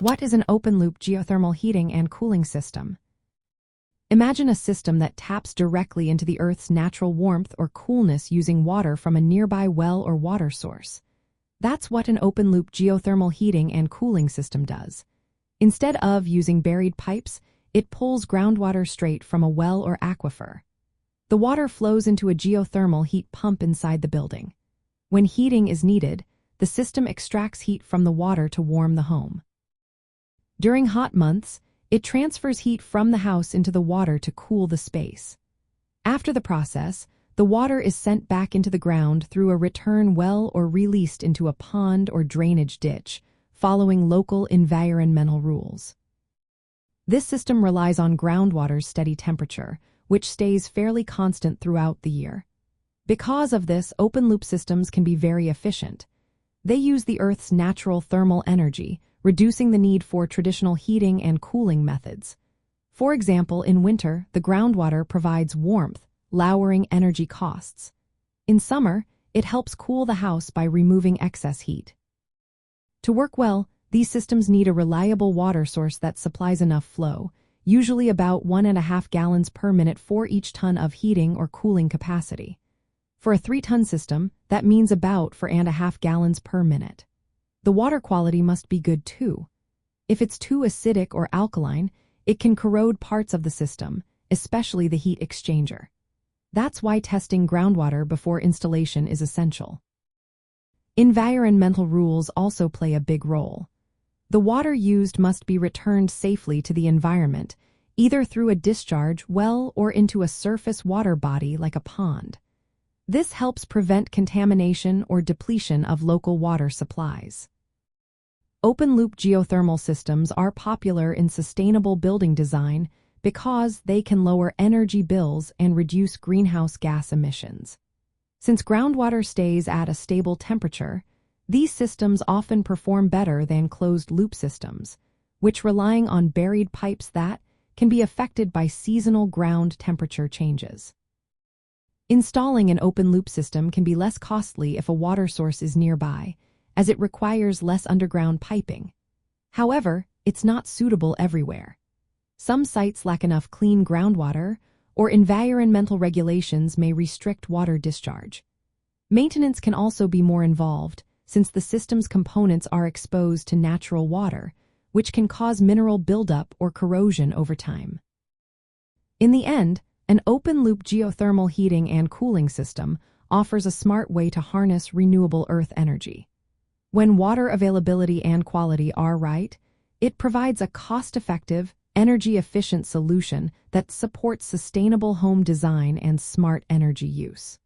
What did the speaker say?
What is an open-loop geothermal heating and cooling system? Imagine a system that taps directly into the Earth's natural warmth or coolness using water from a nearby well or water source. That's what an open-loop geothermal heating and cooling system does. Instead of using buried pipes, it pulls groundwater straight from a well or aquifer. The water flows into a geothermal heat pump inside the building. When heating is needed, the system extracts heat from the water to warm the home. During hot months, it transfers heat from the house into the water to cool the space. After the process, the water is sent back into the ground through a return well or released into a pond or drainage ditch, following local environmental rules. This system relies on groundwater's steady temperature, which stays fairly constant throughout the year. Because of this, open-loop systems can be very efficient. They use the Earth's natural thermal energy, reducing the need for traditional heating and cooling methods. For example, in winter, the groundwater provides warmth, lowering energy costs. In summer, it helps cool the house by removing excess heat. To work well, these systems need a reliable water source that supplies enough flow, usually about 1.5 gallons per minute for each ton of heating or cooling capacity. For a 3-ton system, that means about 4.5 gallons per minute. The water quality must be good too. If it's too acidic or alkaline, it can corrode parts of the system, especially the heat exchanger. That's why testing groundwater before installation is essential. Environmental rules also play a big role. The water used must be returned safely to the environment, either through a discharge well or into a surface water body like a pond. This helps prevent contamination or depletion of local water supplies. Open-loop geothermal systems are popular in sustainable building design because they can lower energy bills and reduce greenhouse gas emissions. Since groundwater stays at a stable temperature, these systems often perform better than closed-loop systems, which rely on buried pipes that can be affected by seasonal ground temperature changes. Installing an open-loop system can be less costly if a water source is nearby, as it requires less underground piping. However, it's not suitable everywhere. Some sites lack enough clean groundwater, or environmental regulations may restrict water discharge. Maintenance can also be more involved, since the system's components are exposed to natural water, which can cause mineral buildup or corrosion over time. In the end, an open-loop geothermal heating and cooling system offers a smart way to harness renewable Earth energy. When water availability and quality are right, it provides a cost-effective, energy-efficient solution that supports sustainable home design and smart energy use.